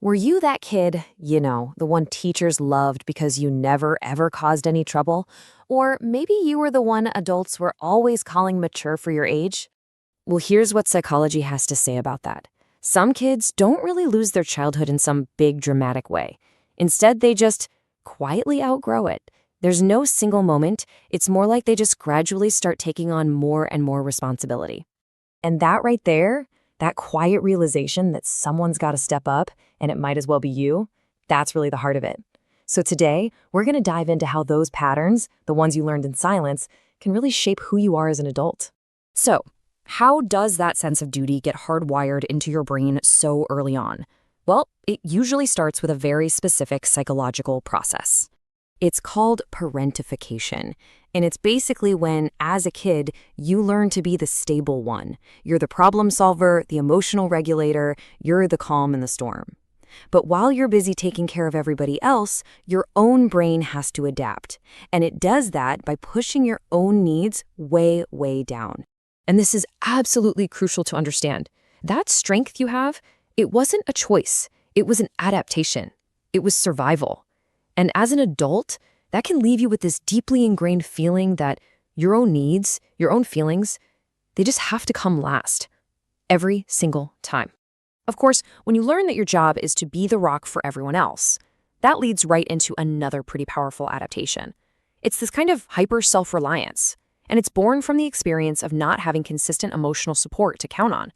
Were you that kid, the one teachers loved because you never ever caused any trouble? Or maybe you were the one adults were always calling mature for your age? Well, here's what psychology has to say about that. Some kids don't really lose their childhood in some big dramatic way. Instead, they just quietly outgrow it. There's no single moment. It's more like they just gradually start taking on more and more responsibility. And that right there, that quiet realization that someone's got to step up, and it might as well be you, that's really the heart of it. So today, we're going to dive into how those patterns, the ones you learned in silence, can really shape who you are as an adult. So, how does that sense of duty get hardwired into your brain so early on? Well, it usually starts with a very specific psychological process. It's called parentification, and it's basically when, as a kid, you learn to be the stable one. You're the problem solver, the emotional regulator, you're the calm in the storm. But while you're busy taking care of everybody else, your own brain has to adapt, and it does that by pushing your own needs way, way down. And this is absolutely crucial to understand. That strength you have, it wasn't a choice. It was an adaptation. It was survival. And as an adult, that can leave you with this deeply ingrained feeling that your own needs, your own feelings, they just have to come last. Every single time. Of course, when you learn that your job is to be the rock for everyone else, that leads right into another pretty powerful adaptation. It's this kind of hyper self-reliance, and it's born from the experience of not having consistent emotional support to count on.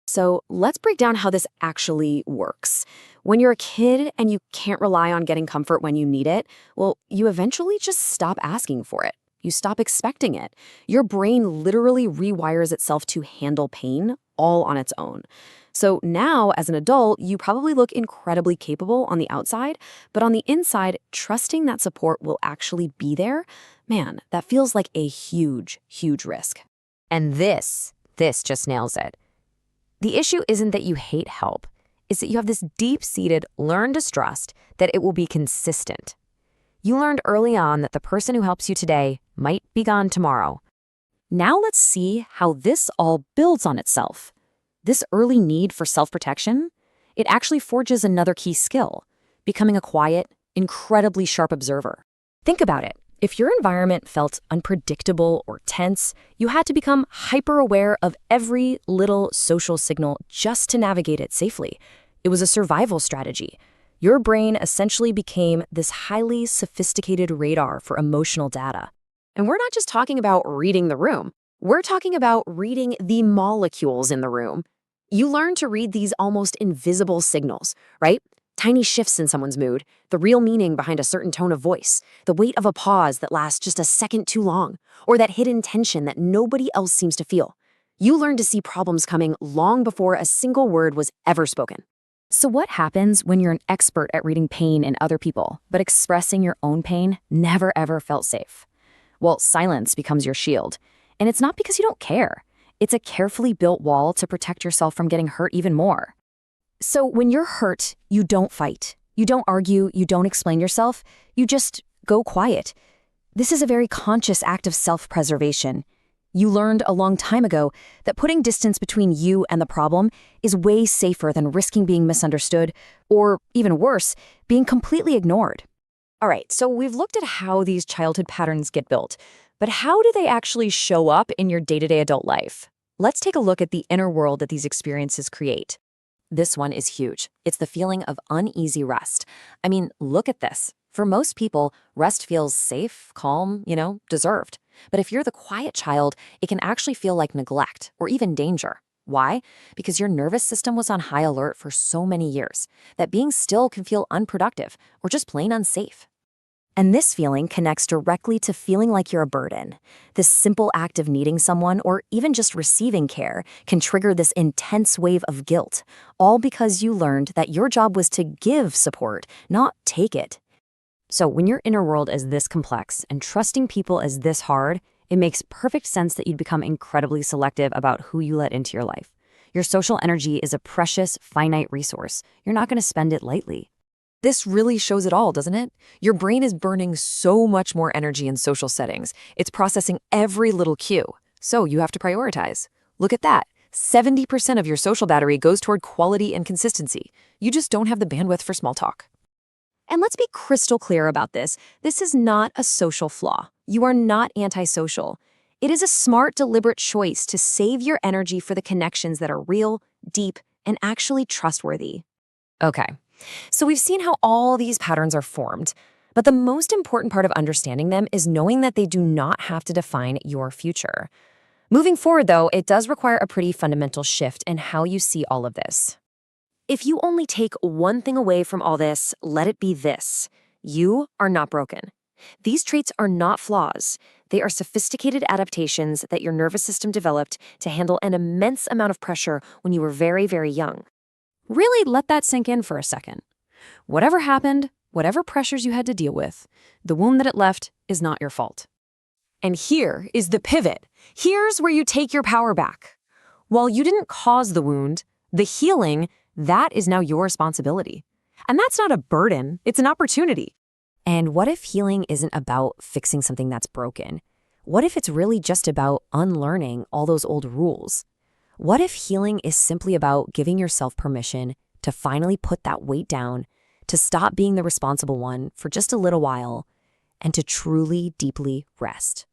So let's break down how this actually works. When you're a kid and you can't rely on getting comfort when you need it, well, you eventually just stop asking for it. You stop expecting it. Your brain literally rewires itself to handle pain all on its own. So now, as an adult, you probably look incredibly capable on the outside, but on the inside, trusting that support will actually be there, man, that feels like a huge, huge risk. And this just nails it. The issue isn't that you hate help. It's that you have this deep-seated learned distrust that it will be consistent. You learned early on that the person who helps you today might be gone tomorrow. Now let's see how this all builds on itself. This early need for self-protection, it actually forges another key skill, becoming a quiet, incredibly sharp observer. Think about it. If your environment felt unpredictable or tense, you had to become hyper-aware of every little social signal just to navigate it safely. It was a survival strategy. Your brain essentially became this highly sophisticated radar for emotional data. And we're not just talking about reading the room. We're talking about reading the molecules in the room. You learn to read these almost invisible signals, right? Tiny shifts in someone's mood, the real meaning behind a certain tone of voice, the weight of a pause that lasts just a second too long, or that hidden tension that nobody else seems to feel. You learn to see problems coming long before a single word was ever spoken. So what happens when you're an expert at reading pain in other people, but expressing your own pain never ever felt safe? Well, silence becomes your shield. And it's not because you don't care. It's a carefully built wall to protect yourself from getting hurt even more. So when you're hurt, you don't fight. You don't argue, you don't explain yourself, you just go quiet. This is a very conscious act of self-preservation. You learned a long time ago that putting distance between you and the problem is way safer than risking being misunderstood, or even worse, being completely ignored. All right, so we've looked at how these childhood patterns get built, but how do they actually show up in your day-to-day adult life? Let's take a look at the inner world that these experiences create. This one is huge. It's the feeling of uneasy rest. I mean, look at this. For most people, rest feels safe, calm, deserved. But if you're the quiet child, it can actually feel like neglect or even danger. Why? Because your nervous system was on high alert for so many years that being still can feel unproductive or just plain unsafe. And this feeling connects directly to feeling like you're a burden. This simple act of needing someone or even just receiving care can trigger this intense wave of guilt, all because you learned that your job was to give support, not take it. So when your inner world is this complex and trusting people is this hard, it makes perfect sense that you'd become incredibly selective about who you let into your life. Your social energy is a precious, finite resource. You're not going to spend it lightly. This really shows it all, doesn't it? Your brain is burning so much more energy in social settings. It's processing every little cue. So you have to prioritize. Look at that. 70% of your social battery goes toward quality and consistency. You just don't have the bandwidth for small talk. And let's be crystal clear about this. This is not a social flaw. You are not antisocial. It is a smart, deliberate choice to save your energy for the connections that are real, deep, and actually trustworthy. Okay, so we've seen how all these patterns are formed, but the most important part of understanding them is knowing that they do not have to define your future. Moving forward, though, it does require a pretty fundamental shift in how you see all of this. If you only take one thing away from all this, let it be this: you are not broken. These traits are not flaws. They are sophisticated adaptations that your nervous system developed to handle an immense amount of pressure when you were very, very young. Really let that sink in for a second. Whatever happened, whatever pressures you had to deal with, the wound that it left is not your fault. And here is the pivot. Here's where you take your power back. While you didn't cause the wound, the healing, that is now your responsibility. And that's not a burden, it's an opportunity. And what if healing isn't about fixing something that's broken? What if it's really just about unlearning all those old rules? What if healing is simply about giving yourself permission to finally put that weight down, to stop being the responsible one for just a little while, and to truly, deeply rest?